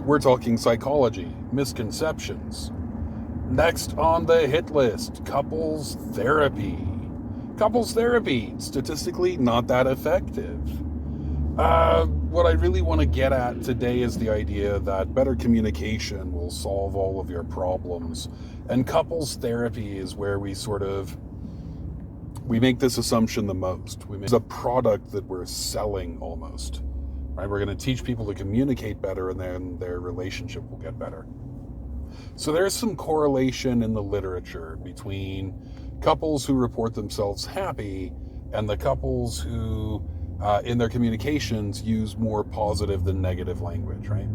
We're talking psychology, misconceptions. Next on the hit list, couples therapy. Couples therapy, statistically not that effective. What I really want to get at today is the idea that better communication will solve all of your problems. And couples therapy is where we make this assumption the most. It's a product that we're selling almost. Right? We're going to teach people to communicate better, and then their relationship will get better. So there's some correlation in the literature between couples who report themselves happy and the couples who, in their communications, use more positive than negative language, right?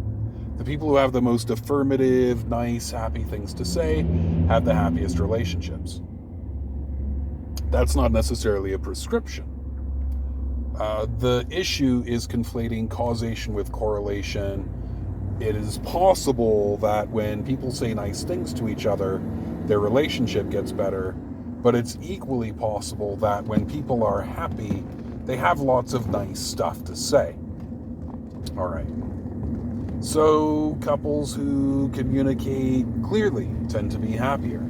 The people who have the most affirmative, nice, happy things to say have the happiest relationships. That's not necessarily a prescription. The issue is conflating causation with correlation. It is possible that when people say nice things to each other, their relationship gets better, but it's equally possible that when people are happy, they have lots of nice stuff to say. All right. So couples who communicate clearly tend to be happier.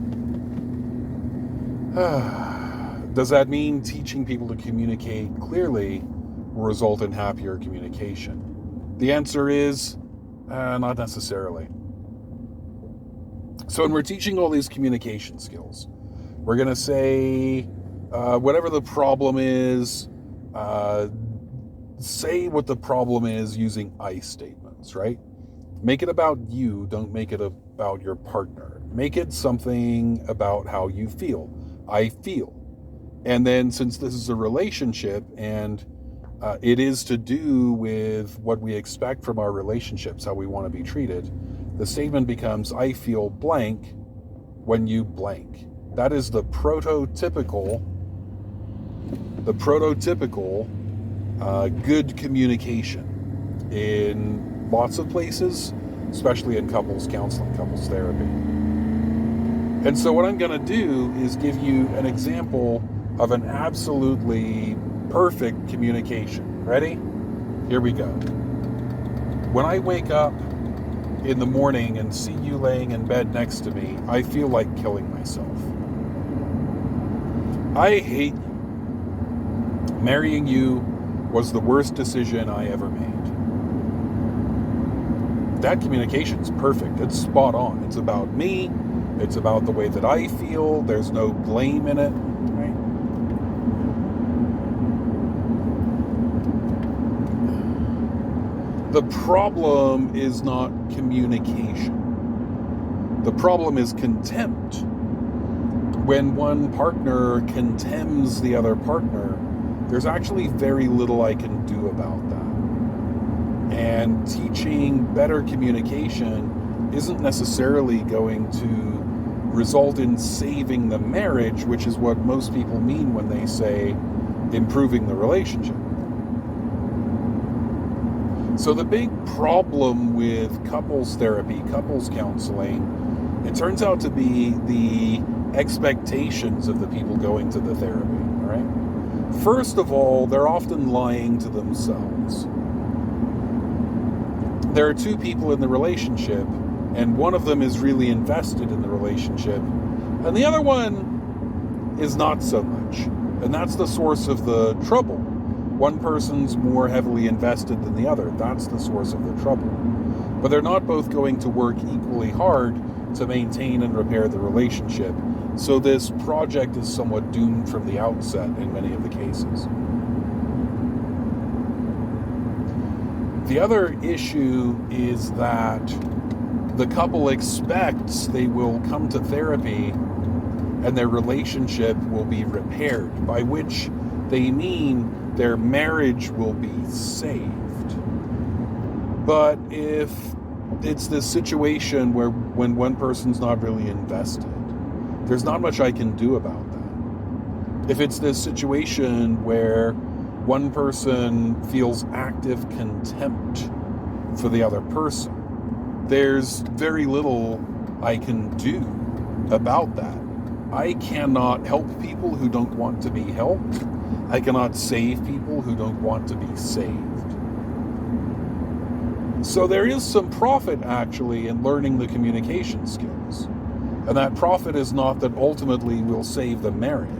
Does that mean teaching people to communicate clearly will result in happier communication? The answer is not necessarily. So when we're teaching all these communication skills, we're going to say whatever the problem is, say what the problem is using I statements, right? Make it about you, don't make it about your partner. Make it something about how you feel. I feel. And then since this is a relationship and it is to do with what we expect from our relationships, how we want to be treated, the statement becomes, I feel blank when you blank. That is the prototypical good communication in lots of places, especially in couples counseling, couples therapy. And so what I'm going to do is give you an example of an absolutely perfect communication. Ready? Here we go. When I wake up in the morning and see you laying in bed next to me, I feel like killing myself. I hate you. Marrying you was the worst decision I ever made. That communication's perfect. It's spot on. It's about me. It's about the way that I feel. There's no blame in it. Right? The problem is not communication. The problem is contempt. When one partner contemns the other partner, there's actually very little I can do about that. And teaching better communication isn't necessarily going to result in saving the marriage, which is what most people mean when they say improving the relationship. So the big problem with couples therapy, couples counseling, it turns out to be the expectations of the people going to the therapy, right? First of all, they're often lying to themselves. There are two people in the relationship, and one of them is really invested in the relationship, and the other one is not so much. And that's the source of the trouble. One person's more heavily invested than the other. That's the source of the trouble. But they're not both going to work equally hard to maintain and repair the relationship. So this project is somewhat doomed from the outset in many of the cases. The other issue is that the couple expects they will come to therapy and their relationship will be repaired, by which they mean their marriage will be saved. But if it's this situation where when one person's not really invested, there's not much I can do about that. If it's this situation where one person feels active contempt for the other person, there's very little I can do about that. I cannot help people who don't want to be helped. I cannot save people who don't want to be saved. So there is some profit actually in learning the communication skills. And that profit is not that ultimately we'll save the marriage.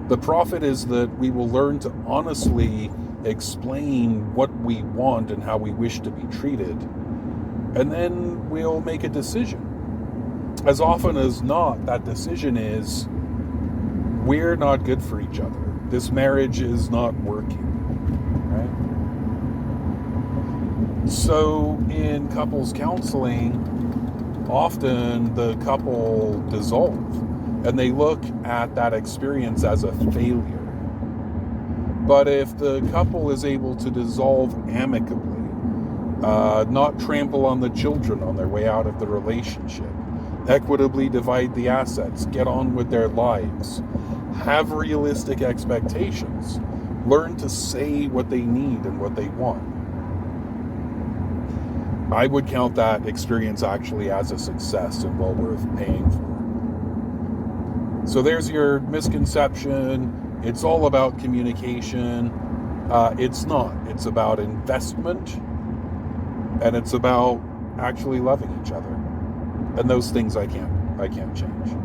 The profit is that we will learn to honestly explain what we want and how we wish to be treated. And then we'll make a decision. As often as not, that decision is, we're not good for each other. This marriage is not working, right? So in couples counseling, often the couple dissolve and they look at that experience as a failure. But if the couple is able to dissolve amicably, not trample on the children on their way out of the relationship, equitably divide the assets, get on with their lives, have realistic expectations, learn to say what they need and what they want, I would count that experience actually as a success and well worth paying for. So there's your misconception. It's all about communication. It's not. It's about investment, and it's about actually loving each other. And those things I can't change.